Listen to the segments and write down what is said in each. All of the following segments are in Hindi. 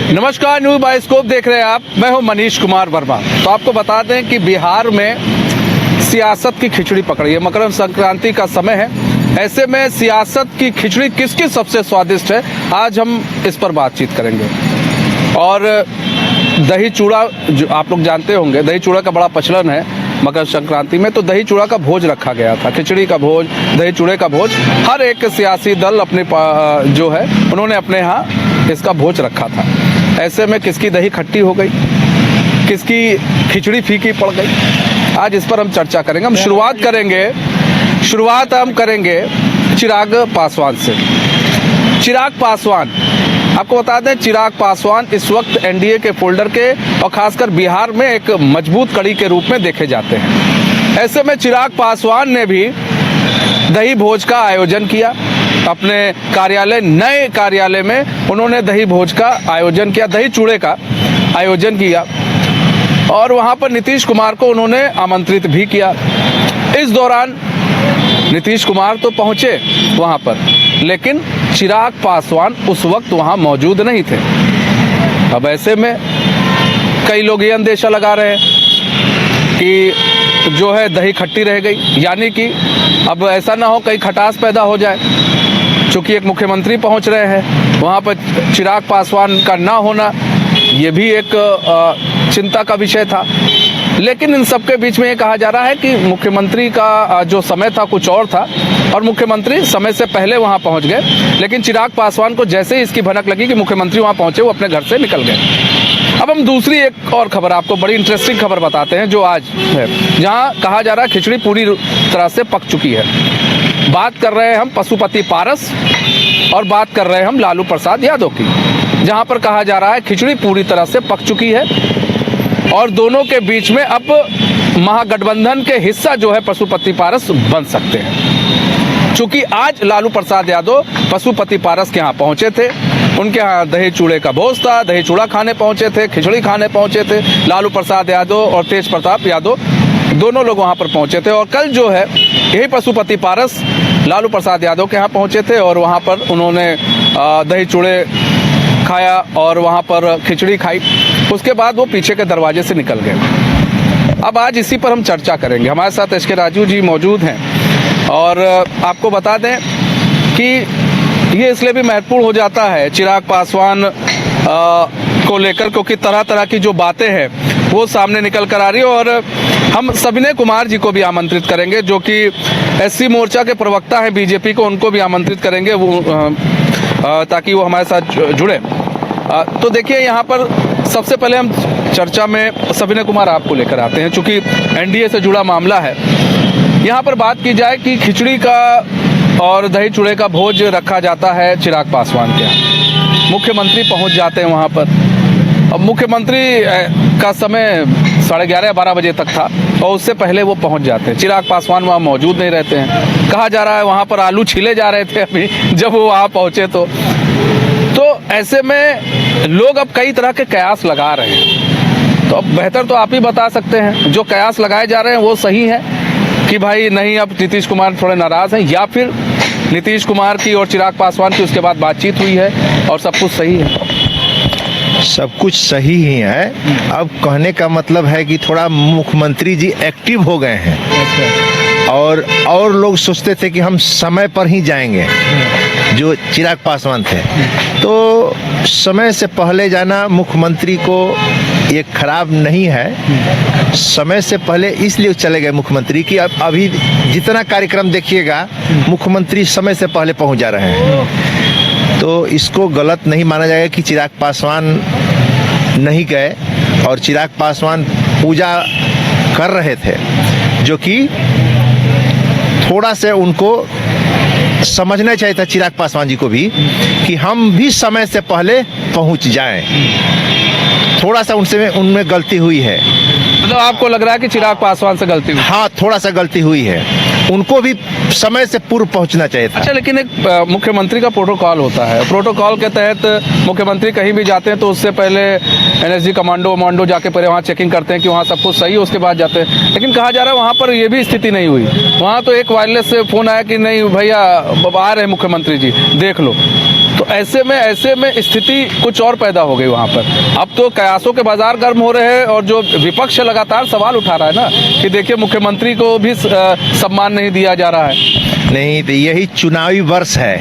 नमस्कार, न्यूज़ बाइस्कोप देख रहे हैं आप। मैं हूं मनीष कुमार वर्मा। तो आपको बता दें कि बिहार में सियासत की खिचड़ी पकड़ी है। मकर संक्रांति का समय है, ऐसे में सियासत की खिचड़ी किसकी सबसे स्वादिष्ट है, आज हम इस पर बातचीत करेंगे। और दही चूड़ा, जो आप लोग जानते होंगे, दही चूड़ा का बड़ा प्रचलन है मकर संक्रांति में। तो दही चूड़ा का भोज रखा गया था, खिचड़ी का भोज, दही चूड़े का भोज। हर एक सियासी दल अपने जो है उन्होंने अपने यहाँ इसका भोज रखा था। ऐसे में किसकी दही खट्टी हो गई, किसकी खिचड़ी फीकी पड़ गई, आज इस पर हम चर्चा करेंगे। हम शुरुआत हम करेंगे चिराग पासवान से। चिराग पासवान, आपको बता दें, चिराग पासवान इस वक्त एनडीए के फोल्डर के और खासकर बिहार में एक मजबूत कड़ी के रूप में देखे जाते हैं। ऐसे में चिराग पासवान ने भी दही भोज का आयोजन किया अपने कार्यालय, नए कार्यालय में उन्होंने दही भोज का आयोजन किया, दही चूड़े का आयोजन किया और वहां पर नीतीश कुमार को उन्होंने आमंत्रित भी किया। इस दौरान नीतीश कुमार तो पहुंचे वहां पर, लेकिन चिराग पासवान उस वक्त वहां मौजूद नहीं थे। अब ऐसे में कई लोग ये अंदेशा लगा रहे हैं कि जो है दही खट्टी रह गई, यानी कि अब ऐसा ना हो कहीं खटास पैदा हो जाए। चूंकि एक मुख्यमंत्री पहुंच रहे हैं वहां पर, चिराग पासवान का ना होना ये भी एक चिंता का विषय था। लेकिन इन सबके बीच में ये कहा जा रहा है कि मुख्यमंत्री का जो समय था कुछ और था और मुख्यमंत्री समय से पहले वहां पहुंच गए। लेकिन चिराग पासवान को जैसे ही इसकी भनक लगी कि मुख्यमंत्री वहां पहुंचे, वो अपने घर से निकल गए। अब हम दूसरी एक और खबर, आपको बड़ी इंटरेस्टिंग खबर बताते हैं जो आज है, जहां कहा जा रहा है खिचड़ी पूरी तरह से पक चुकी है। बात कर रहे हैं हम पशुपति पारस और बात कर रहे हैं हम लालू प्रसाद यादव की, जहां पर कहा जा रहा है खिचड़ी पूरी तरह से पक चुकी है और दोनों के बीच में अब महागठबंधन के हिस्सा जो है पशुपति पारस बन सकते हैं। चूंकि आज लालू प्रसाद यादव पशुपति पारस के यहाँ पहुंचे थे, उनके यहाँ दही चूड़े का भोज था, दही चूड़ा खाने पहुंचे थे, खिचड़ी खाने पहुंचे थे। लालू प्रसाद यादव और तेज प्रताप यादव दोनों लोग वहां पर पहुंचे थे और कल जो है यही पशुपति पारस लालू प्रसाद यादव के यहाँ पहुंचे थे और वहां पर उन्होंने दही चूड़े खाया और वहां पर खिचड़ी खाई। उसके बाद वो पीछे के दरवाजे से निकल गए। अब आज इसी पर हम चर्चा करेंगे। हमारे साथ एस के राजू जी मौजूद हैं और आपको बता दें कि ये इसलिए भी महत्वपूर्ण हो जाता है चिराग पासवान को लेकर, क्योंकि तरह तरह की जो बातें हैं वो सामने निकल कर आ रही है। और हम सविनय कुमार जी को भी आमंत्रित करेंगे जो कि एससी मोर्चा के प्रवक्ता हैं बीजेपी को, उनको भी आमंत्रित करेंगे वो ताकि वो हमारे साथ जुड़े। तो देखिए, यहाँ पर सबसे पहले हम चर्चा में सविनय कुमार आपको लेकर आते हैं, चूंकि एनडीए से जुड़ा मामला है। यहाँ पर बात की जाए कि खिचड़ी का और दही चूड़े का भोज रखा जाता है चिराग पासवान के यहाँ, मुख्यमंत्री पहुँच जाते हैं वहाँ पर। अब मुख्यमंत्री का समय 11:30-12 बजे तक था और उससे पहले वो पहुंच जाते हैं। चिराग पासवान वहाँ मौजूद नहीं रहते हैं। कहा जा रहा है वहाँ पर आलू छीले जा रहे थे अभी जब वो वहाँ पहुंचे तो ऐसे में लोग अब कई तरह के कयास लगा रहे हैं। तो अब बेहतर तो आप ही बता सकते हैं, जो कयास लगाए जा रहे हैं वो सही है कि भाई नहीं अब नीतीश कुमार थोड़े नाराज हैं, या फिर नीतीश कुमार की और चिराग पासवान की उसके बाद बातचीत हुई है और सब कुछ सही है? सब कुछ सही ही है। अब कहने का मतलब है कि थोड़ा मुख्यमंत्री जी एक्टिव हो गए हैं और लोग सोचते थे कि हम समय पर ही जाएंगे, जो चिराग पासवान थे। तो समय से पहले जाना मुख्यमंत्री को ये खराब नहीं है। समय से पहले इसलिए चले गए मुख्यमंत्री कि अब अभी जितना कार्यक्रम देखिएगा मुख्यमंत्री समय से पहले पहुंच जा रहे हैं। तो इसको गलत नहीं माना जाएगा कि चिराग पासवान नहीं गए और चिराग पासवान पूजा कर रहे थे, जो कि थोड़ा से उनको समझना चाहिए था चिराग पासवान जी को भी कि हम भी समय से पहले पहुंच जाएं। थोड़ा सा उनमें गलती हुई है। मतलब आपको लग रहा है कि चिराग पासवान से गलती हुई? हाँ, थोड़ा सा गलती हुई है, उनको भी समय से पूर्व पहुंचना चाहिए था। अच्छा, लेकिन एक मुख्यमंत्री का प्रोटोकॉल होता है, प्रोटोकॉल के तहत मुख्यमंत्री कहीं भी जाते हैं तो उससे पहले एनएसजी कमांडो जाके पहले वहाँ चेकिंग करते हैं कि वहाँ सब कुछ सही है, उसके बाद जाते हैं। लेकिन कहा जा रहा है वहाँ पर ये भी स्थिति नहीं हुई। वहाँ तो एक वायरलेस से फोन आया कि नहीं भैया आ रहे मुख्यमंत्री जी, देख लो। तो ऐसे में स्थिति कुछ और पैदा हो गई वहाँ पर। अब तो कयासों के बाजार गर्म हो रहे हैं और जो विपक्ष लगातार सवाल उठा रहा है ना कि देखिए मुख्यमंत्री को भी सम्मान नहीं दिया जा रहा है। नहीं, तो यही चुनावी वर्ष है,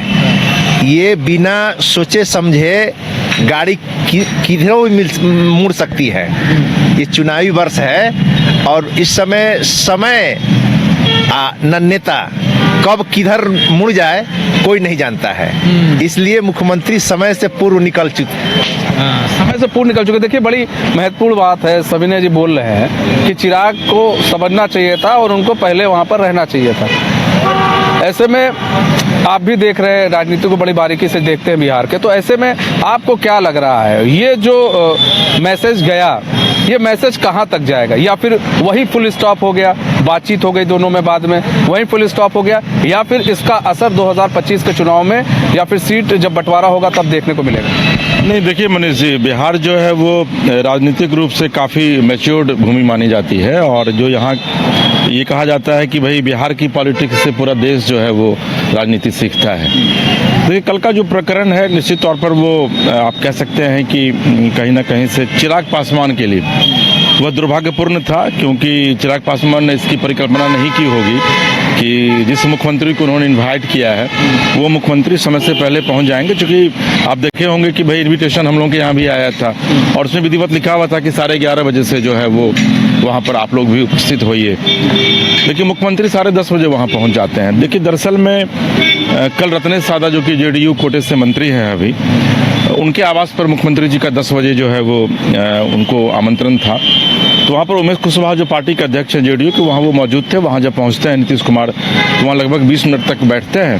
ये बिना सोचे समझे गाड़ी किधरों भी मुड़ सकती है। ये चुनावी वर्ष है और इस समय नेता कब किधर मुड़ जाए कोई नहीं जानता है, इसलिए मुख्यमंत्री समय से पूर्व निकल चुके। देखिए बड़ी महत्वपूर्ण बात है, सविनय जी बोल रहे हैं कि चिराग को समझना चाहिए था और उनको पहले वहाँ पर रहना चाहिए था। ऐसे में आप भी देख रहे हैं, राजनीति को बड़ी बारीकी से देखते हैं बिहार के, तो ऐसे में आपको क्या लग रहा है, ये जो मैसेज गया, ये मैसेज कहाँ तक जाएगा? या फिर वही फुल स्टॉप हो गया, बातचीत हो गई दोनों में, बाद में वही फुल स्टॉप हो गया, या फिर इसका असर 2025 के चुनाव में या फिर सीट जब बंटवारा होगा तब देखने को मिलेगा? नहीं, देखिए मनीष जी, बिहार जो है वो राजनीतिक रूप से काफ़ी मैच्योर्ड भूमि मानी जाती है और जो यहाँ ये कहा जाता है कि भाई बिहार की पॉलिटिक्स से पूरा देश जो है वो राजनीति सीखता है। तो ये कल का जो प्रकरण है निश्चित तौर पर वो आप कह सकते हैं कि कहीं ना कहीं से चिराग पासवान के लिए वह दुर्भाग्यपूर्ण था, क्योंकि चिराग पासवान ने इसकी परिकल्पना नहीं की होगी कि जिस मुख्यमंत्री को उन्होंने इनवाइट किया है वो मुख्यमंत्री समय से पहले पहुंच जाएंगे। चूँकि आप देखे होंगे कि भाई इन्विटेशन हम लोगों के यहाँ भी आया था और उसमें विधिवत लिखा हुआ था कि 11:30 बजे से जो है वो वहाँ पर आप लोग भी उपस्थित होइए, लेकिन मुख्यमंत्री 10:30 बजे वहाँ पहुँच जाते हैं। देखिए दरअसल में कल रत्नेश सादा जो कि जेडीयू कोटे से मंत्री हैं अभी, उनके आवास पर मुख्यमंत्री जी का 10 बजे जो है वो उनको आमंत्रण था। तो वहाँ पर उमेश कुशवाहा जो पार्टी के अध्यक्ष हैं जेडीयू के, वहाँ वो मौजूद थे। वहाँ जब पहुँचते हैं नीतीश कुमार तो वहाँ लगभग 20 मिनट तक बैठते हैं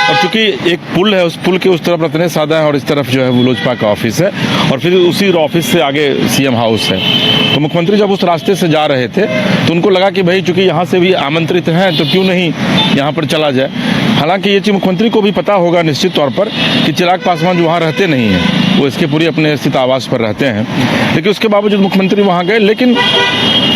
और चूँकि एक पुल है, उस पुल के उस तरफ रत्नेश सादा है और इस तरफ जो है वो लोजपा का ऑफिस है और फिर उसी ऑफिस से आगे सीएम हाउस है। तो मुख्यमंत्री जब उस रास्ते से जा रहे थे तो उनको लगा कि भाई चूँकि यहाँ से भी आमंत्रित हैं तो क्यों नहीं यहाँ पर चला जाए। हालांकि ये चीज़ मुख्यमंत्री को भी पता होगा निश्चित तौर पर कि चिराग पासवान जो वहाँ रहते नहीं हैं, वो इसके पूरी अपने स्थित आवास पर रहते हैं, लेकिन उसके बावजूद मुख्यमंत्री वहाँ गए। लेकिन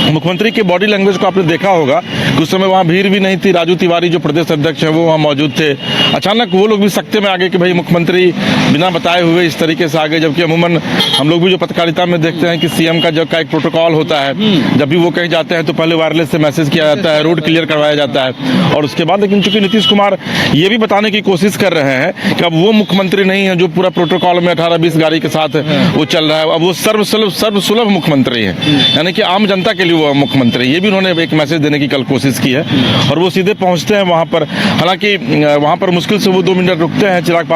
मुख्यमंत्री के बॉडी लैंग्वेज को आपने देखा होगा कि उस समय वहाँ भीड़ भी नहीं थी। राजू तिवारी जो प्रदेश अध्यक्ष हैं वो वहाँ मौजूद थे। अचानक वो लोग भी सकते में आ गए कि भाई मुख्यमंत्री बिना बताए हुए इस तरीके से आ गए, जबकि अमूमन हम लोग भी जो पत्रकारिता में देखते हैं कि सीएम का जब का एक प्रोटोकॉल होता है, जब भी वो कहीं जाते हैं तो पहले वायरलेस से मैसेज किया जाता है, रोड क्लियर करवाया जाता है और उसके बाद। लेकिन चूंकि नीतीश कुमार ये भी बताने की कोशिश कर रहे हैं कि अब वो मुख्यमंत्री नहीं है जो पूरा प्रोटोकॉल में 18-20 गाड़ी के साथ वो चल रहा है, अब वो सर्वसुलभ मुख्यमंत्री है, यानी कि आम जनता के लिए वो मुख्यमंत्री। ये भी उन्होंने एक मैसेज देने की कल कोशिश की है और वो सीधे पहुंचते हैं वहाँ पर। हालांकि वहाँ पर मुश्किल से वो 2 मिनट रुकते हैं। चिराग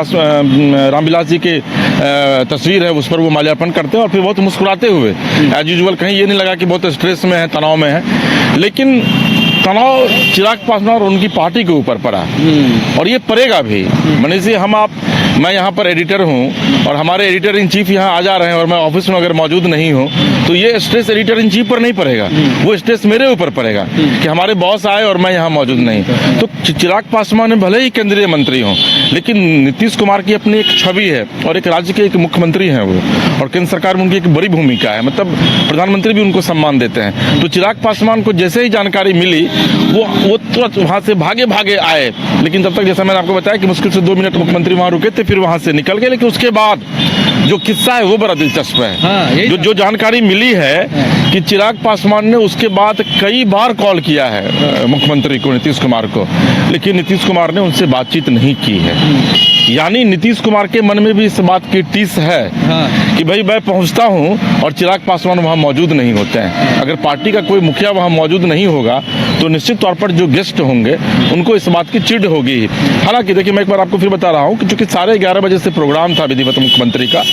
रामविलास जी के तस्वीर है उस पर वो माल्यार्पण करते हैं और फिर बहुत मुस्कुराते हुए, एज यूजुअल, कहीं ये नहीं लगा कि बहुत स्ट्रेस में है, तनाव में है। लेकिन तनाव चिराग पासवान और उनकी पार्टी के ऊपर पड़ा और ये पड़ेगा भी। मनीष जी, मैं यहाँ पर एडिटर हूँ और हमारे एडिटर इन चीफ यहाँ आ जा रहे हैं और मैं ऑफिस में अगर मौजूद नहीं हूँ तो ये स्ट्रेस एडिटर इन चीफ पर नहीं पड़ेगा, वो स्ट्रेस मेरे ऊपर पड़ेगा कि हमारे बॉस आए और मैं यहाँ मौजूद नहीं। तो चिराग पासवान भले ही केंद्रीय मंत्री हों, लेकिन नीतीश कुमार की अपनी एक छवि है और एक राज्य के एक मुख्यमंत्री हैं वो, और केंद्र सरकार में उनकी एक बड़ी भूमिका है, मतलब प्रधानमंत्री भी उनको सम्मान देते हैं। तो चिराग पासवान को जैसे ही जानकारी मिली वो तुरंत वहाँ से भागे आए, लेकिन तब तक जैसा मैंने आपको बताया कि मुश्किल से 2 मिनट मुख्यमंत्री वहाँ रुके थे, फिर वहाँ से निकल गए। लेकिन उसके बाद जो किस्सा है वो बड़ा दिलचस्प है। जो जानकारी मिली है कि चिराग पासवान ने उसके बाद कई बार कॉल किया है मुख्यमंत्री को, नीतीश कुमार को, लेकिन नीतीश कुमार ने उनसे बातचीत नहीं की है। यानी नीतीश कुमार के मन में भी इस बात की टीस है कि भाई मैं पहुंचता हूं और चिराग पासवान वहां मौजूद नहीं होते हैं। अगर पार्टी का कोई मुखिया वहां मौजूद नहीं होगा तो निश्चित तौर पर जो गेस्ट होंगे उनको इस बात की चिढ़ होगी। हालांकि देखिए, मैं एक बार आपको फिर बता रहा हूं कि चूंकि 11:30 बजे से प्रोग्राम था विधिवत मुख्यमंत्री का,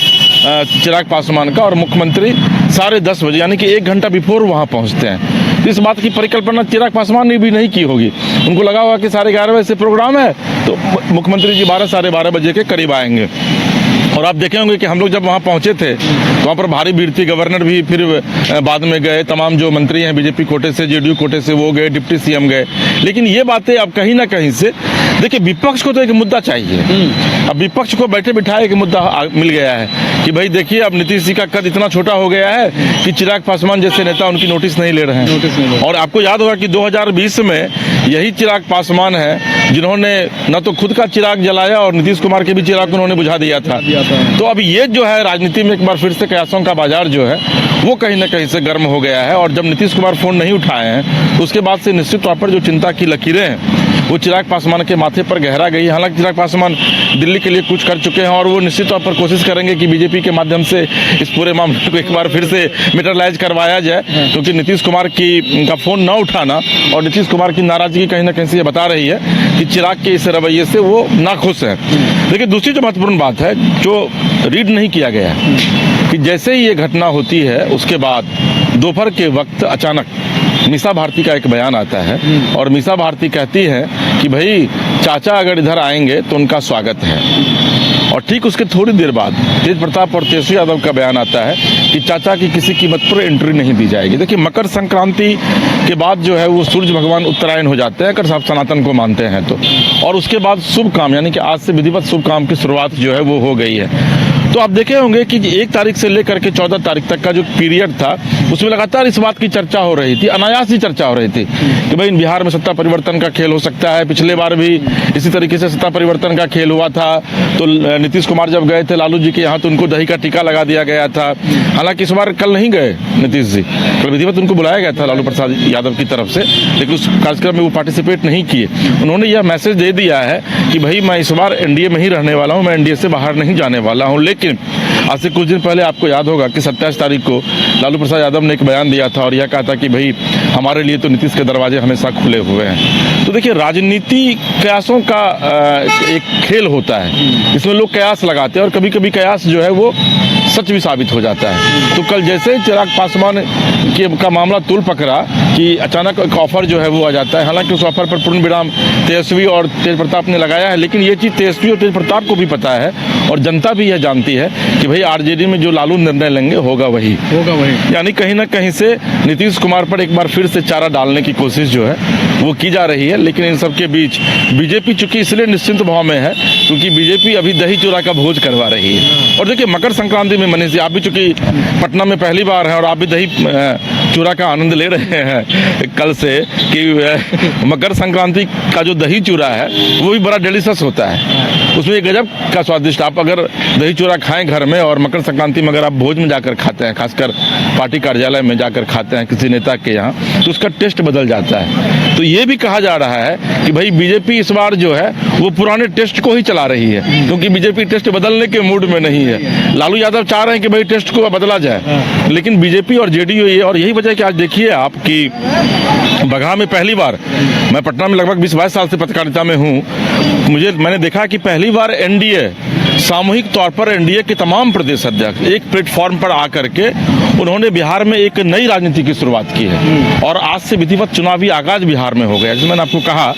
चिराग पासवान का, और मुख्यमंत्री 10:30 बजे यानी कि 1 घंटा बिफोर वहां पहुंचते हैं। इस बात की परिकल्पना चिराग पासवान ने भी नहीं की होगी। उनको लगा होगा कि 11:30 बजे से प्रोग्राम है तो मुख्यमंत्री जी 12-12:30 बजे के करीब आएंगे। और आप देखे होंगे कि हम लोग जब वहाँ पहुँचे थे तो वहाँ पर भारी भीड़ थी। गवर्नर भी फिर बाद में गए, तमाम जो मंत्री हैं बीजेपी कोटे से, जेडीयू कोटे से वो गए, डिप्टी सीएम गए। लेकिन ये बातें अब कहीं ना कहीं से, देखिए विपक्ष को तो एक मुद्दा चाहिए। अब विपक्ष को बैठे बिठाए एक मुद्दा मिल गया है कि भाई देखिए अब नीतीश जी का कद इतना छोटा हो गया है कि चिराग पासवान जैसे नेता उनकी नोटिस नहीं ले रहे हैं। और आपको याद होगा कि 2020 में यही चिराग पासवान है जिन्होंने न तो खुद का चिराग जलाया और नीतीश कुमार के भी चिराग उन्होंने बुझा दिया था। तो अब ये जो है राजनीति में एक बार फिर से कयासों का बाजार जो है वो कहीं ना कहीं से गर्म हो गया है। और जब नीतीश कुमार फोन नहीं उठाए हैं तो उसके बाद से निश्चित तौर पर जो चिंता की लकीरें हैं वो चिराग पासवान के माथे पर गहरा गई। हालांकि चिराग पासवान दिल्ली के लिए कुछ कर चुके हैं और वो निश्चित तौर पर कोशिश करेंगे कि बीजेपी के माध्यम से इस पूरे मामले को एक बार फिर से मेटरलाइज करवाया जाए, क्योंकि नीतीश कुमार की का फोन न उठाना और नीतीश कुमार की नाराजगी कहीं ना कहीं से ये बता रही है कि चिराग के इस रवैये से वो नाखुश हैं। लेकिन दूसरी जो महत्वपूर्ण बात है जो रीड नहीं किया गया है कि जैसे ही ये घटना होती है उसके बाद दोपहर के वक्त अचानक मीसा भारती का एक बयान आता है और मीसा भारती कहती है कि भाई चाचा अगर इधर आएंगे तो उनका स्वागत है। और ठीक उसके थोड़ी देर बाद तेज प्रताप और तेजस्वी यादव का बयान आता है कि चाचा की किसी कीमत पर एंट्री नहीं दी जाएगी। देखिए मकर संक्रांति के बाद जो है वो सूर्य भगवान उत्तरायण हो जाते हैं अगर आप सनातन को मानते हैं तो, और उसके बाद शुभ काम यानी कि आज से विधिवत शुभ काम की शुरुआत जो है वो हो गई है। तो आप देखे होंगे कि 1 तारीख से लेकर के 14 तारीख तक का जो पीरियड था उसमें लगातार इस बात की चर्चा हो रही थी, अनायास ही चर्चा हो रही थी कि भाई बिहार में सत्ता परिवर्तन का खेल हो सकता है। पिछले बार भी इसी तरीके से सत्ता परिवर्तन का खेल हुआ था। तो नीतीश कुमार जब गए थे लालू जी के यहाँ तो उनको दही का टीका लगा दिया गया था। हालांकि इस बार कल नहीं गए नीतीश जी, कल विधिवत उनको बुलाया गया था लालू प्रसाद यादव की तरफ से, लेकिन उस कार्यक्रम में वो पार्टिसिपेट नहीं किए। उन्होंने यह मैसेज दे दिया है कि भाई मैं इस बार एनडीए में ही रहने वाला हूँ, मैं एनडीए से बाहर नहीं जाने वाला हूँ। लेकिन आज से कुछ दिन पहले आपको याद होगा कि 27 तारीख को लालू प्रसाद यादव ने एक बयान दिया था और यह कहा था कि भाई हमारे लिए तो नीतीश के दरवाजे हमेशा खुले हुए हैं। तो देखिए राजनीति कयासों का एक खेल होता है, इसमें लोग कयास लगाते हैं और कभी कभी कयास जो है वो सच भी साबित हो जाता है। तो कल जैसे चिराग पासवान का मामला तूल पकड़ा कि अचानक एक ऑफर जो है वो आ जाता है। हालांकि उस ऑफर पर पूर्ण विराम तेजस्वी और तेज प्रताप ने लगाया है, लेकिन ये चीज़ तेजस्वी और तेज प्रताप को भी पता है और जनता भी यह जानती है कि भाई आरजेडी में जो लालू निर्णय लेंगे होगा वही। यानी कहीं ना कहीं से नीतीश कुमार पर एक बार फिर से चारा डालने की कोशिश जो है वो की जा रही है। लेकिन इन सब के बीच बीजेपी चूंकि इसलिए निश्चिंत भाव में है क्योंकि बीजेपी अभी दही चूरा का भोज करवा रही है। और देखिए मकर संक्रांति में मनीष जी आप भी चूंकि पटना में पहली बार हैं और आप भी दही चूरा का आनंद ले रहे हैं कल से कि मकर संक्रांति का जो दही चूरा है वो भी बड़ा डेलिशियस होता है, उसमें एक गजब का स्वादिष्ट। आप अगर दही चूरा खाएं घर में और मकर संक्रांति में अगर आप भोज में जाकर खाते हैं, खासकर पार्टी कार्यालय में जाकर खाते हैं किसी नेता के यहाँ, तो उसका टेस्ट बदल जाता है। तो ये भी कहा जा रहा है कि भाई बीजेपी इस बार जो है वो पुराने टेस्ट को ही चला रही है, क्योंकि बीजेपी टेस्ट बदलने के मूड में नहीं है। लालू यादव चाह रहे हैं कि भाई टेस्ट को बदला जाए, लेकिन बीजेपी और जेडीयू ये, और यही वजह है कि आज देखिए आप कि बगहा में पहली बार, मैं पटना में लगभग 20-22 साल से पत्रकारिता में हूँ, मैंने देखा कि पहली बार एनडीए सामूहिक तौर पर एनडीए के तमाम प्रदेश अध्यक्ष एक प्लेटफॉर्म पर आकर के उन्होंने बिहार में एक नई राजनीति की शुरुआत की है और आज से विधिवत चुनावी आगाज बिहार में हो गया। जैसे मैंने आपको कहा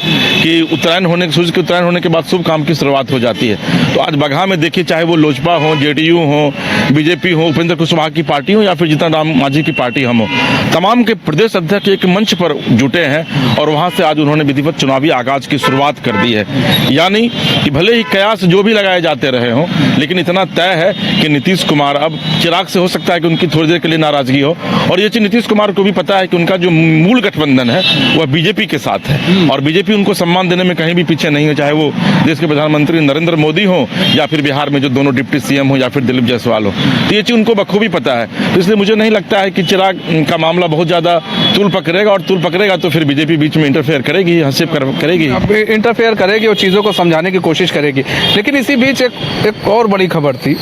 कि उत्तरायण होने सूर्य के उत्तरायण होने के बाद शुभ काम की शुरुआत हो जाती है। तो आज बगहा में देखिए चाहे वो लोजपा हो, जेडीयू हो, बीजेपी हो, उपेंद्र कुशवाहा की पार्टी हो या फिर जीतन राम मांझी की पार्टी हम हो, तमाम के प्रदेश अध्यक्ष एक मंच पर जुटे हैं और वहां से आज उन्होंने विधिवत चुनावी आगाज की शुरुआत कर दी है। यानी कि भले ही कयास जो भी लगाए जाते रहे हों, लेकिन इतना तय है कि नीतीश कुमार, अब चिराग से हो सकता है कि उनकी थोड़ी देर के लिए नाराजगी हो, और ये चीज नीतीश कुमार को भी पता है कि उनका जो मूल गठबंधन है वह बीजेपी के साथ है और बीजेपी उनको सम्मान देने में कहीं भी पीछे नहीं है, चाहे वो देश के प्रधानमंत्री नरेंद्र मोदी हो या फिर बिहार में जो दोनों डिप्टी सीएम हो या फिर दिलीप जायसवाल हो। तो ये चीज उनको बखूबी पता है। तो इसलिए मुझे नहीं लगता है कि चिराग का मामला बहुत ज्यादा तूल पकड़ेगा, और तूल पकड़ेगा तो फिर बीजेपी बीच में इंटरफेयर करेगी, हस्तक्षेप करेगी, इंटरफेयर करेगी और चीज़ों को समझाने की कोशिश करेगी। लेकिन इसी बीच एक और बड़ी खबर थी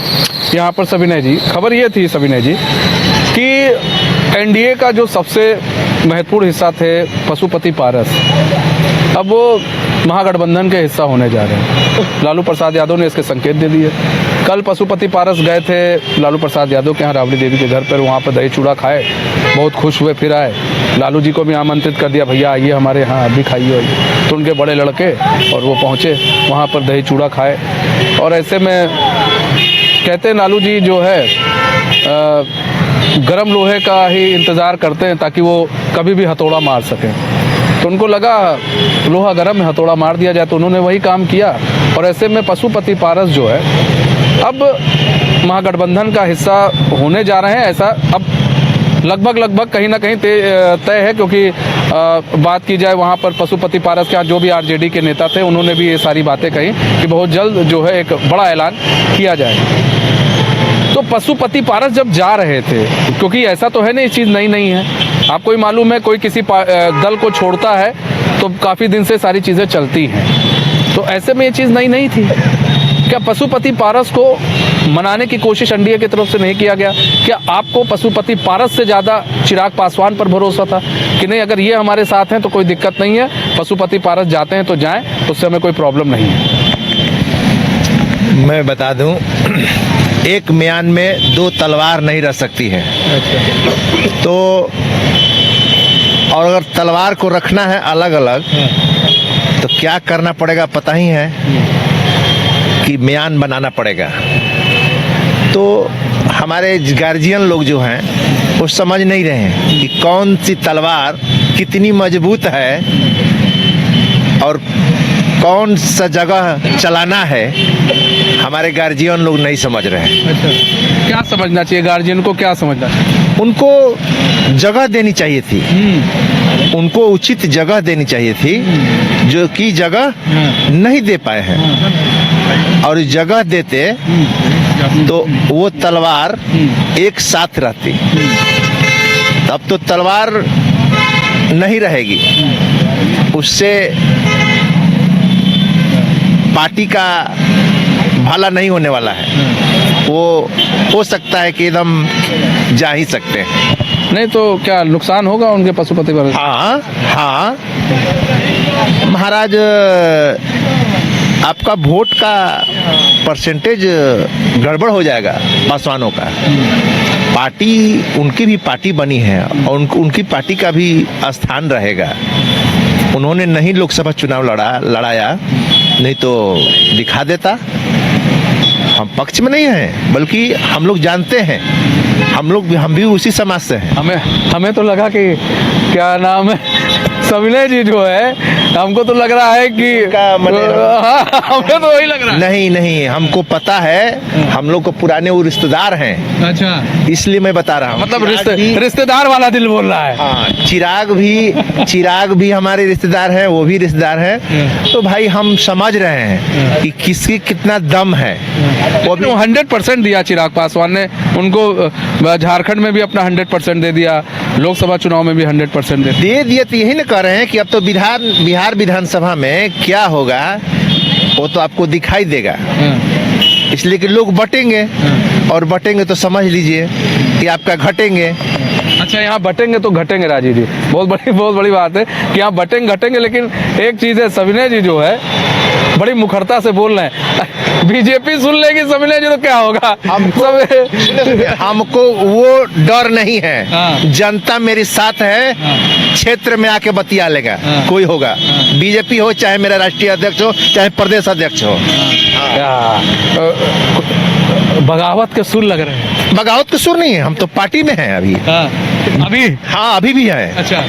यहाँ पर सविनय जी, खबर ये थी सविनय जी कि एनडीए का जो सबसे महत्वपूर्ण हिस्सा थे पशुपति पारस, अब वो महागठबंधन के हिस्सा होने जा रहे हैं। लालू प्रसाद यादव ने इसके संकेत दे दिए। कल पशुपति पारस गए थे लालू प्रसाद यादव के यहाँ राबड़ी देवी के घर पर, वहाँ पर दही चूड़ा खाए, बहुत खुश हुए, फिर आए। लालू जी को भी आमंत्रित कर दिया, भैया आइए हमारे यहाँ, आप भी खाइए। तो उनके बड़े लड़के और वो पहुँचे वहाँ पर, दही चूड़ा खाए। और ऐसे में कहते हैं लालू जी जो है गरम लोहे का ही इंतज़ार करते हैं ताकि वो कभी भी हथौड़ा मार सकें। तो उनको लगा लोहा गरम है, हथौड़ा मार दिया जाए, तो उन्होंने वही काम किया। और ऐसे में पशुपति पारस जो है अब महागठबंधन का हिस्सा होने जा रहे हैं, ऐसा अब लगभग कहीं ना कहीं तय है, क्योंकि बात की जाए वहाँ पर पशुपति पारस के यहाँ जो भी आरजेडी के नेता थे उन्होंने भी ये सारी बातें कही कि बहुत जल्द जो है एक बड़ा ऐलान किया जाए। तो पशुपति पारस जब जा रहे थे, क्योंकि ऐसा तो है नहीं, इस चीज़ नहीं है, आपको ही मालूम है, कोई किसी दल को छोड़ता है तो काफ़ी दिन से सारी चीज़ें चलती हैं, तो ऐसे में ये चीज़ नहीं थी। क्या पशुपति पारस को मनाने की कोशिश एनडीए की तरफ से नहीं किया गया? क्या आपको पशुपति पारस से ज़्यादा चिराग पासवान पर भरोसा था कि नहीं, अगर ये हमारे साथ हैं तो कोई दिक्कत नहीं है, पशुपति पारस जाते हैं तो जाएं, उससे हमें कोई प्रॉब्लम नहीं है? मैं बता दूं, एक म्यान में दो तलवार नहीं रह सकती है। तो और अगर तलवार को रखना है अलग अलग तो क्या करना पड़ेगा पता ही है कि म्यान बनाना पड़ेगा। तो हमारे गार्जियन लोग जो हैं वो समझ नहीं रहे हैं कि कौन सी तलवार कितनी मजबूत है और कौन सा जगह चलाना है। हमारे गार्जियन लोग नहीं समझ रहे हैं। अच्छा, क्या समझना चाहिए गार्जियन को, क्या समझना चाहिए? उनको जगह देनी चाहिए थी, उनको उचित जगह देनी चाहिए थी, जो कि जगह नहीं दे पाए हैं। और जगह देते तो वो तलवार एक साथ रहती, तब तो तलवार नहीं रहेगी, उससे पार्टी का भला नहीं होने वाला है। वो हो सकता है कि एकदम जा ही सकते हैं। नहीं तो क्या नुकसान होगा उनके पशुपति पर? हाँ महाराज, आपका वोट का परसेंटेज गड़बड़ हो जाएगा पासवानों का। पार्टी उनकी भी पार्टी बनी है और उनकी पार्टी का भी स्थान रहेगा। उन्होंने नहीं लोकसभा चुनाव लड़ाया, नहीं तो दिखा देता। हम पक्ष में नहीं हैं, बल्कि हम लोग जानते हैं, हम भी उसी समाज से हैं। हमें तो लगा कि क्या नाम है, सविनय जी जो है, हमको तो लग रहा है कि हमें तो वही लग रहा है। नहीं, हमको पता है, हम लोग को पुराने वो रिश्तेदार हैं। अच्छा, इसलिए मैं बता रहा हूँ। मतलब रिश्तेदार वाला दिल बोल रहा है। हाँ, चिराग भी हमारे रिश्तेदार हैं, वो भी रिश्तेदार हैं। तो भाई हम समझ रहे हैं कि किसकी कितना दम है। वो 100% दिया चिराग पासवान ने, उनको झारखंड में भी अपना 100% दे दिया, लोकसभा चुनाव में भी 100% दे दिया। तो यही न कर रहे हैं कि अब तो बिहार विधानसभा में क्या होगा वो तो आपको दिखाई देगा। इसलिए कि लोग बटेंगे, और बटेंगे तो समझ लीजिए कि आपका घटेंगे। अच्छा, यहाँ बटेंगे तो घटेंगे राजीव जी, बहुत बड़ी बात है कि यहाँ घटेंगे। लेकिन एक चीज़ है, सविनय जी जो है बड़ी मुखरता से बोल रहे हैं, बीजेपी सुन लेगी सविनय जी तो क्या होगा। हमको वो डर नहीं है। जनता मेरे साथ है, क्षेत्र में आके बतिया लेगा, कोई होगा। बीजेपी हो, चाहे मेरा राष्ट्रीय अध्यक्ष हो, चाहे प्रदेश अध्यक्ष हो। बगावत के सुर लग रहे हैं। बगावत के सुर नहीं है, हम तो पार्टी में हैं अभी। अभी भी है। अच्छा,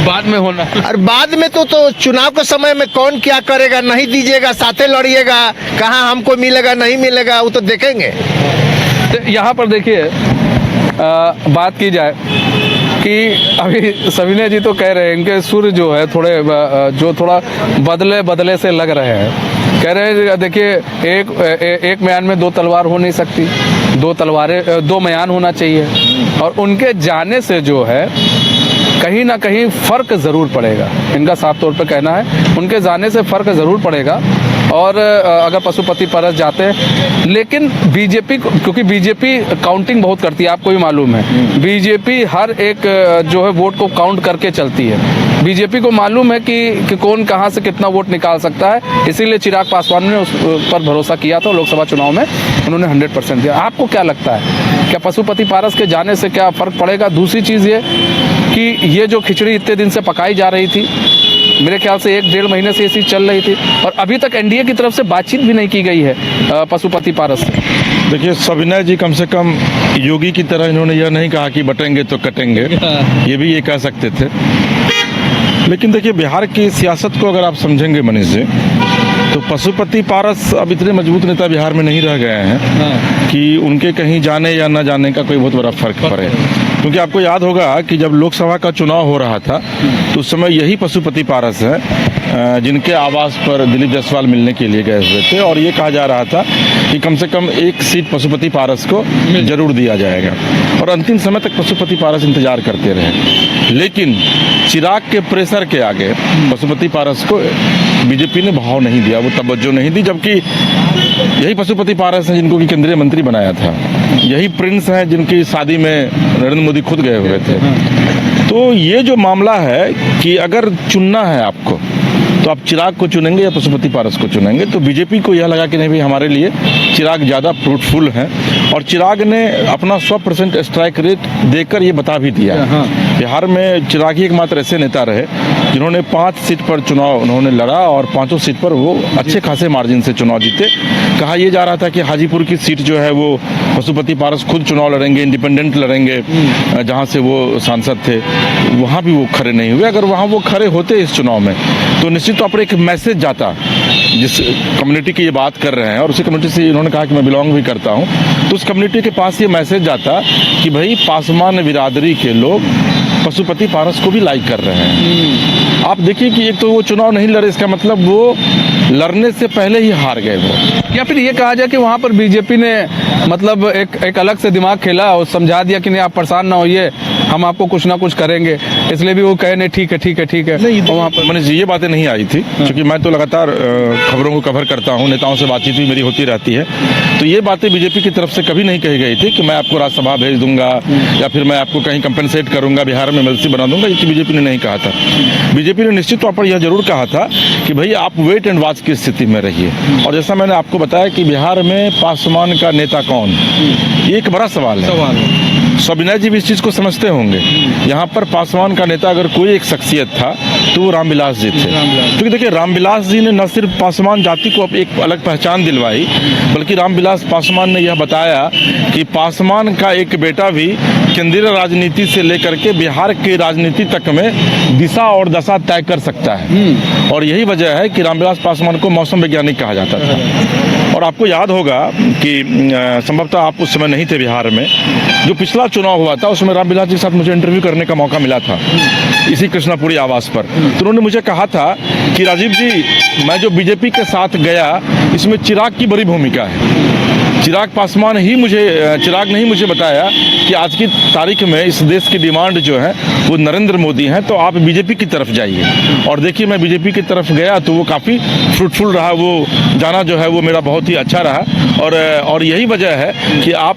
बाद में होना। और बाद में तो चुनाव के समय में कौन क्या करेगा, नहीं दीजिएगा, साथे लड़िएगा, कहाँ हमको मिलेगा नहीं मिलेगा, वो तो देखेंगे। तो यहाँ पर देखिए, बात की जाए कि अभी सविनय जी तो कह रहे हैं, इनके सुर जो है थोड़ा बदले से लग रहे हैं। कह रहे हैं देखिए, एक म्यान में दो तलवार हो नहीं सकती, दो म्यान होना चाहिए, और उनके जाने से जो है कहीं ना कहीं फ़र्क ज़रूर पड़ेगा। इनका साफ तौर पे कहना है, उनके जाने से फ़र्क ज़रूर पड़ेगा। और अगर पशुपति पारस जाते हैं, लेकिन बीजेपी, क्योंकि बीजेपी काउंटिंग बहुत करती है, आपको भी मालूम है, बीजेपी हर एक जो है वोट को काउंट करके चलती है। बीजेपी को मालूम है कि कौन कहाँ से कितना वोट निकाल सकता है, इसीलिए चिराग पासवान ने उस पर भरोसा किया था। लोकसभा चुनाव में उन्होंने 100% दिया। आपको क्या लगता है, क्या पशुपति पारस के जाने से क्या फ़र्क पड़ेगा? दूसरी चीज़ ये कि ये जो खिचड़ी इतने दिन से पकाई जा रही थी, मेरे ख्याल से 1-1.5 महीने से ये चीज़ चल रही थी, और अभी तक एनडीए की तरफ से बातचीत भी नहीं की गई है पशुपति पारस से। देखिए, सविनय जी कम से कम योगी की तरह इन्होंने यह नहीं कहा कि बटेंगे तो कटेंगे, ये भी ये कह सकते थे। लेकिन देखिए, बिहार की सियासत को अगर आप समझेंगे मनीष जी, तो पशुपति पारस अब इतने मजबूत नेता बिहार में नहीं रह गए हैं कि उनके कहीं जाने या न जाने का कोई बहुत बड़ा फर्क पड़े। क्योंकि आपको याद होगा कि जब लोकसभा का चुनाव हो रहा था तो उस समय यही पशुपति पारस हैं जिनके आवास पर दिलीप जायसवाल मिलने के लिए गए हुए थे, और ये कहा जा रहा था कि कम से कम एक सीट पशुपति पारस को जरूर दिया जाएगा, और अंतिम समय तक पशुपति पारस इंतजार करते रहे। लेकिन चिराग के प्रेशर के आगे पशुपति पारस को बीजेपी ने भाव नहीं दिया, वो तवज्जो नहीं दी, जबकि यही पशुपति पारस हैं जिनको कि केंद्रीय मंत्री बनाया था, यही प्रिंस हैं जिनकी शादी में नरेंद्र मोदी खुद गए हुए थे। तो ये जो मामला है कि अगर चुनना है आपको तो आप चिराग को चुनेंगे या पशुपति पारस को चुनेंगे, तो बीजेपी को यह लगा कि नहीं भाई हमारे लिए चिराग ज़्यादा फ्रूटफुल हैं, और चिराग ने अपना 100% स्ट्राइक रेट देकर ये बता भी दिया। बिहार में चिराग ही एकमात्र ऐसे नेता रहे जिन्होंने 5 सीट पर चुनाव उन्होंने लड़ा और 5 सीट पर वो अच्छे खासे मार्जिन से चुनाव जीते। कहा यह जा रहा था कि हाजीपुर की सीट जो है वो पशुपति पारस खुद चुनाव लड़ेंगे, इंडिपेंडेंट लड़ेंगे, जहाँ से वो सांसद थे, वहाँ भी वो खड़े नहीं हुए। अगर वहाँ वो खड़े होते इस चुनाव में तो निश्चित तौर पर एक मैसेज जाता, जिस कम्युनिटी की ये बात कर रहे हैं और उसी कम्युनिटी से इन्होंने कहा कि मैं बिलोंग भी करता हूँ, तो उस कम्युनिटी के पास ये मैसेज जाता कि भाई पासवान बिरादरी के लोग पशुपति पारस को भी लाइक कर रहे हैं। आप देखिए कि एक तो वो चुनाव नहीं लड़े, इसका मतलब वो लड़ने से पहले ही हार गए वो। या फिर ये कहा जाए कि वहाँ पर बीजेपी ने मतलब एक अलग से दिमाग खेला और समझा दिया कि नहीं आप परेशान ना होइए, हम आपको कुछ ना कुछ करेंगे, इसलिए भी वो कहे नहीं ठीक है ठीक है ठीक है। नहीं, तो वहाँ पर मैंने ये बातें नहीं आई थी, क्योंकि मैं तो लगातार खबरों को कवर करता हूँ, नेताओं से बातचीत भी मेरी होती रहती है, तो ये बातें बीजेपी की तरफ से कभी नहीं कही गई थी कि मैं आपको राज्यसभा भेज दूंगा या फिर मैं आपको कहीं कंपनसेट करूंगा, बिहार में एमएलसी बना दूंगा, ये बीजेपी ने नहीं कहा था। बीजेपी ने निश्चित तौर पर यह जरूर कहा था कि भाई आप वेट एंड वॉच की स्थिति में रहिए। और जैसा मैंने आपको बताया कि बिहार में पासवान का नेता कौन, ये एक बड़ा सवाल है। विनय जी भी इस चीज़ को समझते होंगे। यहाँ पर पासवान का नेता अगर कोई एक शख्सियत था तो वो रामविलास जी थे, क्योंकि देखिए रामविलास जी ने न सिर्फ पासवान जाति को एक अलग पहचान दिलवाई, बल्कि रामविलास पासवान ने यह बताया कि पासवान का एक बेटा भी केंद्रीय राजनीति से लेकर के बिहार की राजनीति तक में दिशा और दशा तय कर सकता है। और यही वजह है कि रामविलास पासवान को मौसम वैज्ञानिक कहा जाता था। और आपको याद होगा कि संभवतः आप उस समय नहीं थे बिहार में, जो पिछला चुनाव हुआ था उसमें रामविलास जी के साथ मुझे इंटरव्यू करने का मौका मिला था इसी कृष्णापुरी आवास पर। तो उन्होंने मुझे कहा था कि राजीव जी, मैं जो बीजेपी के साथ गया इसमें चिराग की बड़ी भूमिका है। चिराग पासवान ही चिराग ने ही मुझे बताया कि आज की तारीख में इस देश की डिमांड जो है वो नरेंद्र मोदी है, तो आप बीजेपी की तरफ जाइए। और देखिए मैं बीजेपी की तरफ गया तो वो काफ़ी फ्रूटफुल रहा, वो जाना जो है वो मेरा बहुत ही अच्छा रहा। और यही वजह है कि आप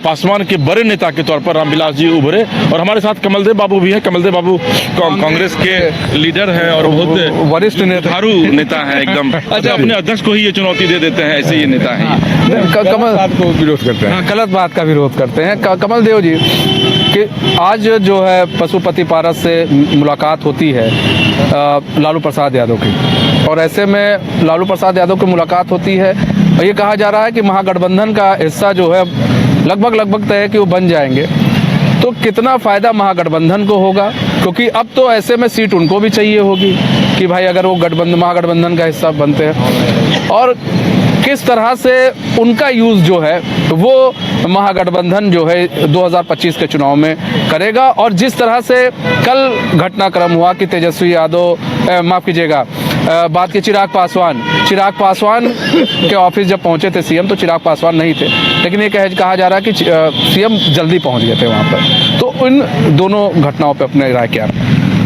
पासवान के बड़े नेता के तौर पर रामविलास जी उभरे। और हमारे साथ कमलदेव बाबू भी हैं। कमलदेव बाबू कांग्रेस के लीडर हैं और बहुत वरिष्ठ नेतारू नेता है एकदम। अच्छा, अपने अध्यक्ष को ही ये चुनौती दे देते हैं, ऐसे ये नेता है। कमल बात को विरोध करते हैं, गलत बात का विरोध करते हैं। कमल देव जी कि आज जो है पशुपति पारस से मुलाकात होती है लालू प्रसाद यादव की, और ऐसे में लालू प्रसाद यादव की मुलाकात होती है और ये कहा जा रहा है कि महागठबंधन का हिस्सा जो है लगभग तय है कि वो बन जाएंगे। तो कितना फ़ायदा महागठबंधन को होगा, क्योंकि अब तो ऐसे में सीट उनको भी चाहिए होगी कि भाई अगर वो महागठबंधन का हिस्सा बनते हैं, और किस तरह से उनका यूज़ जो है वो महागठबंधन जो है 2025 के चुनाव में करेगा। और जिस तरह से कल घटनाक्रम हुआ कि तेजस्वी यादव माफ़ कीजिएगा बात की चिराग पासवान के ऑफिस जब पहुंचे थे सीएम, तो चिराग पासवान नहीं थे, लेकिन ये कहा जा रहा है कि सीएम जल्दी पहुंच गए थे वहाँ पर। तो इन दोनों घटनाओं पे अपने राय क्या?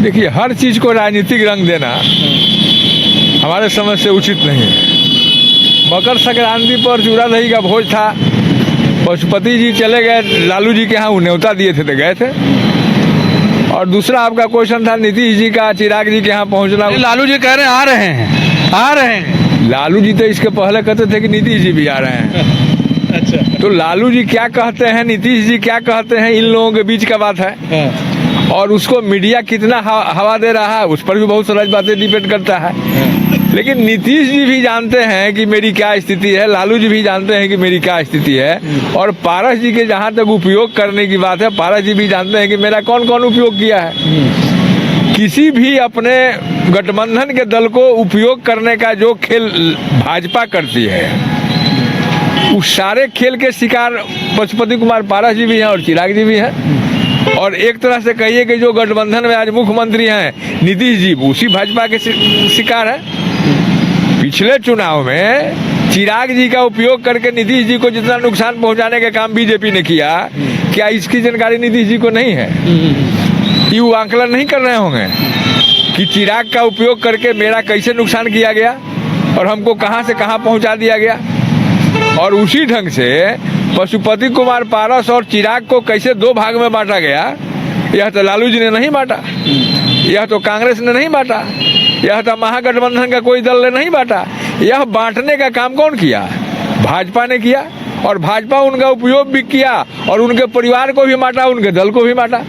देखिए, हर चीज़ को राजनीतिक रंग देना हमारे समझ से उचित नहीं है। मकर संक्रांति पर चूड़ा दही का भोज था, पशुपति जी चले गए, लालू जी के यहाँ न्योता दिए थे तो गए थे। और दूसरा आपका क्वेश्चन था नीतीश जी का चिराग जी के यहाँ पहुँचना। लालू जी कह रहे हैं आ रहे हैं। लालू जी तो इसके पहले कहते थे कि नीतीश जी भी आ रहे हैं। अच्छा, तो लालू जी क्या कहते हैं, नीतीश जी क्या कहते हैं, इन लोगों के बीच का बात है। और उसको मीडिया कितना हवा दे रहा है उस पर भी बहुत सारी बातें डिपेंड करता है। लेकिन नीतीश जी भी जानते हैं कि मेरी क्या स्थिति है, लालू जी भी जानते हैं कि मेरी क्या स्थिति है, और पारस जी के जहाँ तक उपयोग करने की बात है, पारस जी भी जानते हैं कि मेरा कौन कौन उपयोग किया है। किसी भी अपने गठबंधन के दल को उपयोग करने का जो खेल भाजपा करती है, उस सारे खेल के शिकार पशुपति कुमार पारस जी भी हैं और चिराग जी भी हैं। और एक तरह से कहिए कि जो गठबंधन में आज मुख्यमंत्री हैं नीतीश जी, उसी भाजपा के शिकार हैं। पिछले चुनाव में चिराग जी का उपयोग करके नीतीश जी को जितना नुकसान पहुंचाने का काम बीजेपी ने किया, क्या इसकी जानकारी नीतीश जी को नहीं है? ये वो आंकलन नहीं कर रहे होंगे कि चिराग का उपयोग करके मेरा कैसे नुकसान किया गया और हमको कहां से कहां पहुंचा दिया गया। और उसी ढंग से पशुपति कुमार पारस और चिराग को कैसे दो भाग में बांटा गया, यह तो लालू जी ने नहीं बांटा, यह तो कांग्रेस ने नहीं बांटा, यह तो महागठबंधन का कोई दल ने नहीं बांटा। यह बांटने का काम कौन किया? भाजपा ने किया। और भाजपा उनका उपयोग भी किया और उनके परिवार को भी बांटा, उनके दल को भी बांटा।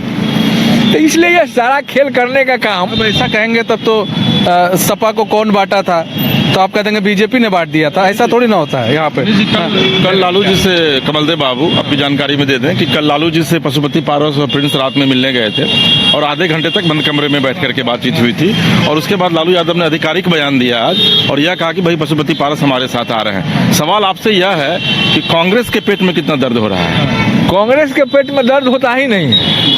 तो इसलिए यह सारा खेल करने का काम। अब ऐसा कहेंगे तब तो सपा को कौन बांटा था, तो आप कह देंगे बीजेपी ने बांट दिया था। ऐसा थोड़ी ना होता है यहाँ पे। कल लालू जी से कमलदेव बाबू अपनी जानकारी में दे दें कि कल लालू जी से पशुपति पारस और प्रिंस रात में मिलने गए थे और आधे घंटे तक बंद कमरे में बैठ करके बातचीत हुई थी। और उसके बाद लालू यादव ने आधिकारिक बयान दिया आज और यह कहा कि भाई पशुपति पारस हमारे साथ आ रहे हैं। सवाल आपसे यह है कि कांग्रेस के पेट में कितना दर्द हो रहा है? कांग्रेस के पेट में दर्द होता ही नहीं है।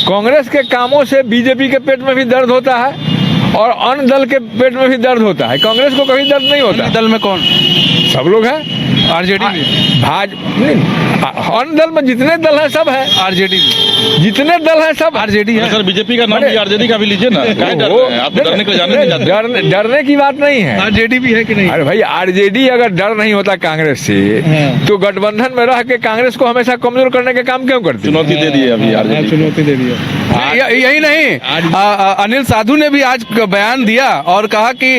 कांग्रेस के कामों से बीजेपी के पेट में भी दर्द होता है और अन्य दल के पेट में भी दर्द होता है। कांग्रेस को कभी दर्द नहीं होता। दल में कौन? सब लोग हैं। आरजेडी भी, अन्य दल में जितने दल हैं सब है। आरजेडी भी, जितने दल हैं सब आरजेडी है। सर बीजेपी का नाम भी आरजेडी का भी लीजिए ना, काहे डर रहे हैं? आप तो डरने के लिए जाने नहीं जाते। डरने की बात नहीं है। आरजेडी भी है कि नहीं? अरे भाई, आरजेडी अगर डर नहीं होता कांग्रेस से तो गठबंधन में रह के कांग्रेस को हमेशा कमजोर करने का काम क्यों करती? चुनौती दे दी है अभी आरजेडी, चुनौती दे दी है। यही नहीं, अनिल साधु ने भी आज बयान दिया और कहा कि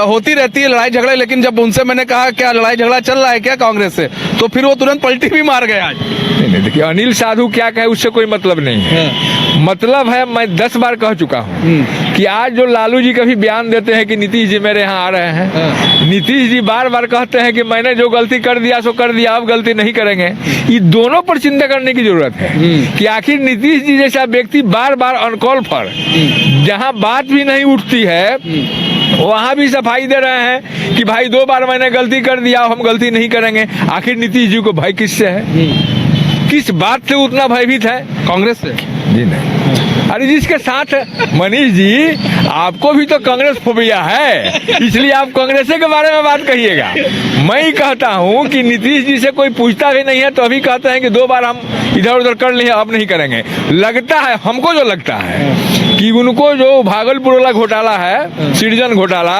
होती रहती है लड़ाई झगड़े, लेकिन जब उनसे मैंने कहा क्या लड़ाई झगड़ा चल रहा है क्या कांग्रेस से, तो फिर वो तुरंत पलटी भी मार गए आज। नहीं, देखिए अनिल साधु क्या कहे उससे कोई मतलब नहीं है। मतलब है, मैं 10 बार कह चुका हूँ कि आज जो लालू जी कभी बयान देते हैं कि नीतीश जी मेरे यहाँ आ रहे हैं, नीतीश जी बार बार कहते हैं कि मैंने जो गलती कर दिया सो कर दिया, अब गलती नहीं करेंगे। ये दोनों पर चिंता करने की जरूरत है कि आखिर नीतीश जी जैसा व्यक्ति बार बार अनकॉल पर जहाँ बात भी नहीं उठती है वहां भी सफाई दे रहे हैं कि भाई 2 बार मैंने गलती कर दिया, हम गलती नहीं करेंगे। आखिर नीतीश जी को भय किससे है? किस बात से उतना भयभीत है? कांग्रेस से जी नहीं। अरे जिसके साथ मनीष जी, आपको भी तो कांग्रेस फोबिया है, इसलिए आप कांग्रेस के बारे में बात कहिएगा। मैं ही कहता हूं कि नीतीश जी से कोई पूछता भी नहीं है तो अभी कहते हैं कि 2 बार हम इधर उधर कर लिए, अब नहीं करेंगे। लगता है हमको, जो लगता है कि उनको जो भागलपुर वाला घोटाला है, सृजन घोटाला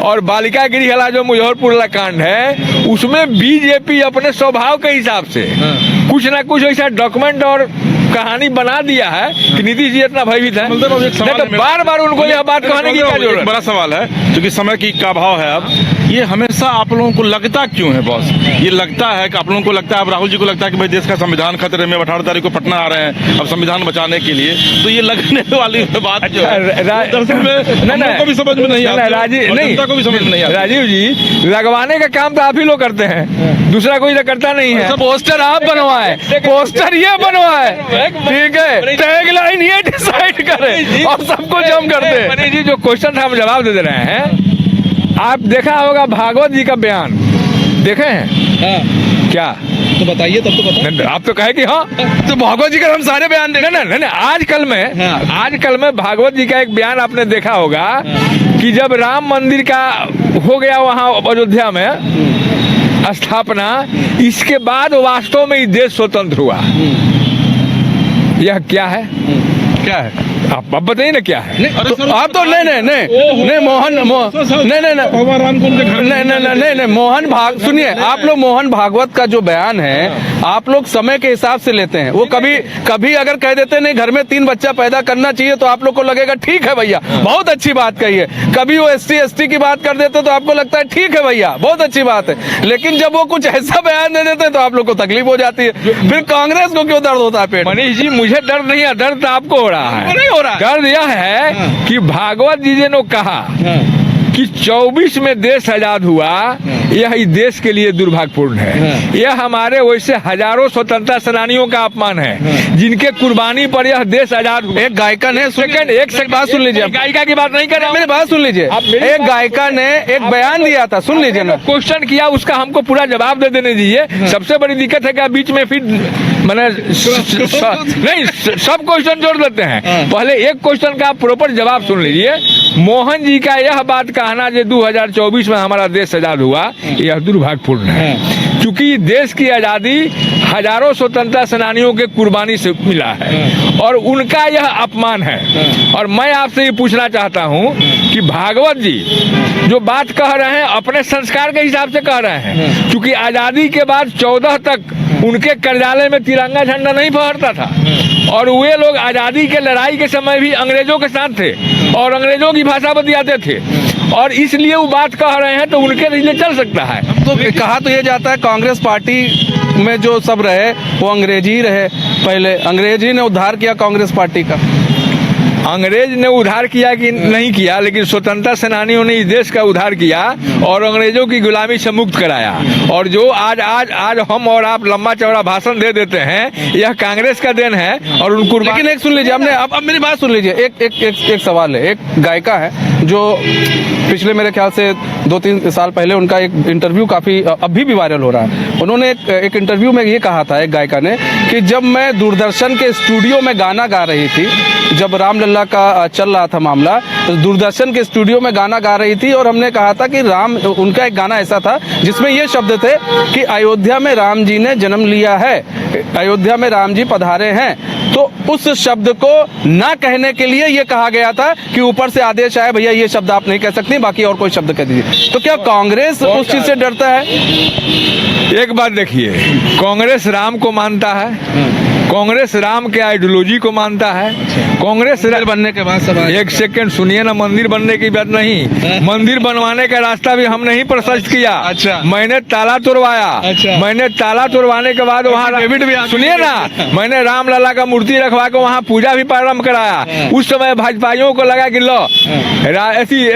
और बालिका गृह वाला जो मुजफ्फरपुर वाला कांड है, उसमें बीजेपी अपने स्वभाव के हिसाब से कुछ ना कुछ ऐसा डॉक्यूमेंट और कहानी बना दिया है कि नीतीश जी इतना भयभीत है। तो बार बार उनको यह बात कहने की क्या जरूरत? बड़ा सवाल है, क्योंकि समय की का अभाव है। अब ये हमेशा आप लोगों को लगता क्यों है बॉस? ये लगता है कि आप लोगों को लगता है, अब राहुल जी को लगता है कि भाई देश का संविधान खतरे में, 18 तारीख को पटना आ रहे हैं अब संविधान बचाने के लिए, तो ये लगने वाली बात जो है दरअसल में हम लोग को भी समझ में नहीं आता, जनता को भी समझ में नहीं आता। राजीव जी, लगवाने का काम तो आप ही लोग करते हैं, दूसरा कोई करता नहीं है। पोस्टर आप बनवाए, पोस्टर ये बनवाए, ठीक है, टैगलाइन ये डिसाइड करे और सबको जम कर दे। मनीष जी, जो क्वेश्चन हम जवाब दे रहे हैं, आप देखा होगा भागवत जी का बयान देखे हैं क्या? तो बताइए, तब तो बताइए। आप तो कहे कि हाँ, तो भागवत जी का हम सारे बयान देखे। नहीं, आजकल में भागवत जी का एक बयान आपने देखा होगा कि जब राम मंदिर का हो गया वहाँ अयोध्या में स्थापना, इसके बाद वास्तव में ये देश स्वतंत्र हुआ। यह क्या है? क्या है? आप बताइए ना क्या है? तो आप तो नहीं मोहन भाग सुनिए, आप लोग मोहन भागवत का जो बयान है आप लोग समय के हिसाब से लेते हैं। वो कभी अगर कह देते नहीं घर में 3 बच्चा पैदा करना चाहिए तो आप लोग को लगेगा ठीक है भैया बहुत अच्छी बात कही है। कभी वो SC/ST की बात कर देते तो आपको लगता है ठीक है भैया बहुत अच्छी बात है। लेकिन जब वो कुछ ऐसा बयान दे देते तो आप लोग को तकलीफ हो जाती है। फिर कांग्रेस को क्यों दर्द होता है पेट? मनीष जी, मुझे दर्द नहीं है, दर्द आपको हो रहा है। नहीं हो रहा है। दर्द यह है कि भागवत जी ने कहा कि 24 में देश आजाद हुआ, यह इस देश के लिए दुर्भाग्यपूर्ण है। यह हमारे वैसे हजारों स्वतंत्रता सेनानियों का अपमान है, जिनके कुर्बानी पर यह देश आजाद हुआ। एक गायिका ने एक बात सुन लीजिए, गायिका की बात नहीं कर रहा हूं। मेरी बात सुन लीजिए। एक गायिका ने एक बयान दिया था, सुन लीजिए ना। क्वेश्चन किया, उसका हमको पूरा जवाब दे देने दीजिए। सबसे बड़ी दिक्कत है कि आप बीच में फिर मैंने नहीं सब क्वेश्चन जोड़ देते हैं। पहले एक क्वेश्चन का आप प्रॉपर जवाब सुन लीजिए। मोहन जी का यह बात कहना जो 2024 में हमारा देश आजाद हुआ, यह दुर्भाग्यपूर्ण है, क्योंकि देश की आजादी हजारों स्वतंत्रता सेनानियों के कुर्बानी से मिला है और उनका यह अपमान है। और मैं आपसे ये पूछना चाहता हूं कि भागवत जी जो बात कह रहे हैं अपने संस्कार के हिसाब से कह रहे हैं, क्योंकि आजादी के बाद 14 तक उनके कार्यालय में तिरंगा झंडा नहीं फहरता था और वे लोग आजादी के लड़ाई के समय भी अंग्रेजों के साथ थे और अंग्रेजों की भाषा बतियाते थे और इसलिए वो बात कह रहे हैं, तो उनके लिए चल सकता है। तो कहा तो ये जाता है कांग्रेस पार्टी में जो सब रहे वो अंग्रेजी रहे, पहले अंग्रेजी ने उद्धार किया कांग्रेस पार्टी का। अंग्रेज ने उद्धार किया कि नहीं किया, लेकिन स्वतंत्रता सेनानियों ने इस देश का उद्धार किया और अंग्रेजों की गुलामी से मुक्त कराया। और जो आज आज आज हम और आप लंबा चौड़ा भाषण दे देते हैं, यह कांग्रेस का देन है। और उनको लेकिन एक सुन लीजिए, आपने अब मेरी बात सुन लीजिए। एक सवाल है। एक गायिका है जो पिछले मेरे ख्याल से 2-3 साल पहले उनका एक इंटरव्यू काफी अभी भी वायरल हो रहा है। उन्होंने एक इंटरव्यू में ये कहा था, एक गायिका ने, कि जब मैं दूरदर्शन के स्टूडियो में गाना गा रही थी, जब रामलला का चल रहा था मामला, तो दूरदर्शन के स्टूडियो में गाना गा रही थी और हमने कहा था कि उनका एक गाना ऐसा था जिसमें ये शब्द थे कि अयोध्या में राम जी ने जन्म लिया है, अयोध्या में राम जी पधारे हैं। तो उस शब्द को ना कहने के लिए ये कहा गया था कि ऊपर से आदेश आया, भैया ये शब्द आप नहीं कह सकते, बाकी और कोई शब्द कह दीजिए। तो क्या कांग्रेस उस चीज से डरता है? एक बात देखिए, कांग्रेस राम को मानता है, कांग्रेस राम के आइडियोलॉजी को मानता है। कांग्रेस बनने के बाद सब एक सेकंड सुनिए ना, मंदिर बनने की बात नहीं, मंदिर बनवाने का रास्ता भी हमने ही प्रशस्त किया। अच्छा। मैंने ताला तोड़वाया। अच्छा। मैंने ताला तोड़वाने के बाद वहाँ सुनिए ना, मैंने रामलला का मूर्ति रखवा के वहाँ पूजा भी प्रारंभ कराया। उस समय भाजपाइयों को लगा कि लो ऐसी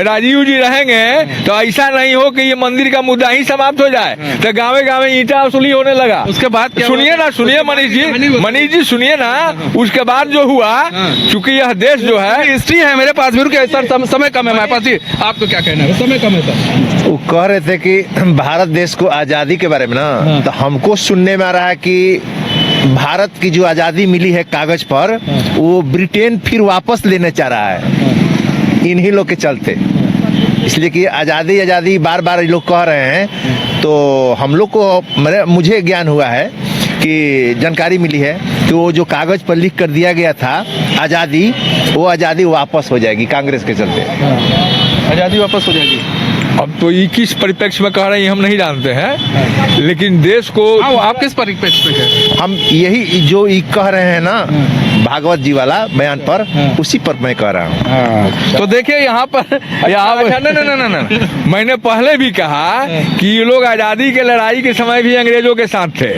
राजीव जी रहेंगे तो ऐसा नहीं हो कि ये मंदिर का मुद्दा ही समाप्त हो जाए, तो गाँव गाँव ईंटा वसूली होने लगा। उसके बाद सुनिए ना, सुनिए मनीष जी सुनिए ना, उसके बाद जो हुआ, चूंकि यह देश जो है, हिस्ट्री है मेरे पास भी। रुके सर, समय कम है हमारे पास जी, आपको क्या कहना है? समय कम है सर। वो कह रहे थे कि भारत देश को आज़ादी के बारे में ना, तो हमको सुनने में आ रहा है कि भारत की जो आज़ादी मिली है कागज पर, वो ब्रिटेन फिर वापस लेने चाह रहा है इन्हीं लोग के चलते। इसलिए कि आज़ादी आज़ादी बार बार लोग कह रहे हैं, तो हम लोग को मुझे ज्ञान हुआ है कि जानकारी मिली है कि वो जो कागज पर लिख कर दिया गया था आज़ादी, वो आज़ादी वापस हो जाएगी कांग्रेस के चलते। आज़ादी वापस हो जाएगी। अब तो ये किस परिप्रेक्ष्य में कह रहे हैं हम नहीं जानते हैं, लेकिन देश को आप किस परिप्रेक्ष्य में है? हम यही जो कह रहे हैं ना भागवत जी वाला बयान पर, उसी पर मैं कह रहा हूँ। तो देखिए यहाँ पर न मैंने पहले भी कहा कि ये लोग आज़ादी के लड़ाई के समय भी अंग्रेजों के साथ थे,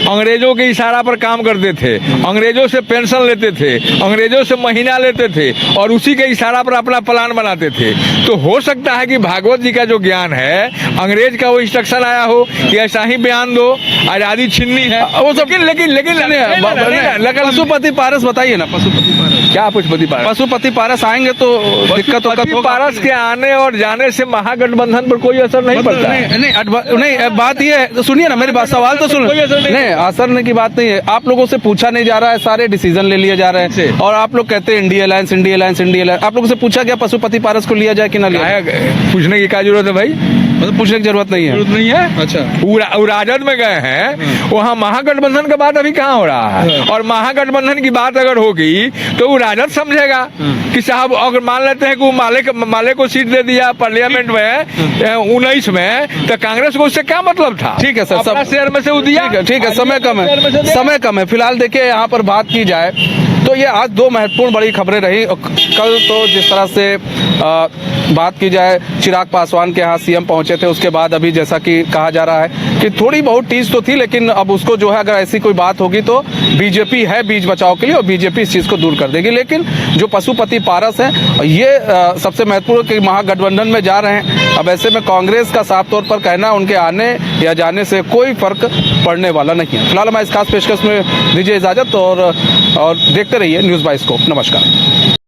अंग्रेजों के इशारा पर काम करते थे, अंग्रेजों से पेंशन लेते थे, अंग्रेजों से महीना लेते थे और उसी के इशारा पर अपना प्लान बनाते थे। तो हो सकता है कि भागवत जी का जो ज्ञान है, अंग्रेज का वो इंस्ट्रक्शन आया हो कि ऐसा ही बयान दो, आज़ादी छीननी है वो सब। लेकिन पशुपति पारस बताइए ना, पशुपति पारस क्या पशुपति पारस? पशुपति पारस आएंगे तो दिक्कत होगा। पारस के आने और जाने से महागठबंधन पर कोई असर नहीं पड़ता। नहीं, बात ये है, सुनिए ना मेरी बात, सवाल तो सुन। नहीं, असर की बात नहीं है, आप लोगों से पूछा नहीं जा रहा है, सारे डिसीजन ले लिए जा रहे हैं और आप लोग कहते हैं India alliance, India alliance, India alliance. आप लोगों से पूछा गया पशुपति पारस को लिया जाए कि ना लिया? पूछने की क्या जरूरत है भाई? मतलब पूछने की जरूरत नहीं है। अच्छा, वो राजद में गए हैं, वहाँ महागठबंधन का बात अभी कहाँ हो रहा है? और महागठबंधन की बात अगर होगी तो वो राजद समझेगा कि साहब, अगर मान लेते हैं कि वो माले को सीट दे दिया पार्लियामेंट में 19 में, तो कांग्रेस को उससे क्या मतलब था? ठीक है सर, सब शेयर में से वो दिया। ठीक है, समय कम है। फिलहाल देखिए यहाँ पर बात की जाए तो ये आज 2 महत्वपूर्ण बड़ी खबरें रही। कल तो जिस तरह से बात की जाए, चिराग पासवान के यहाँ सीएम पहुंचे थे, उसके बाद अभी जैसा कि कहा जा रहा है कि थोड़ी बहुत टीस तो थी, लेकिन अब उसको जो है अगर ऐसी कोई बात होगी तो बीजेपी है बीच बचाव के लिए और बीजेपी इस चीज़ को दूर कर देगी। लेकिन जो पशुपति पारस हैं ये सबसे महत्वपूर्ण कि महागठबंधन में जा रहे हैं। अब ऐसे में कांग्रेस का साफ तौर पर कहना उनके आने या जाने से कोई फर्क पड़ने वाला नहीं है। फिलहाल हमारे इस खास पेशकश में दीजिए इजाजत और देखते रहिए न्यूज़ 22 को। नमस्कार।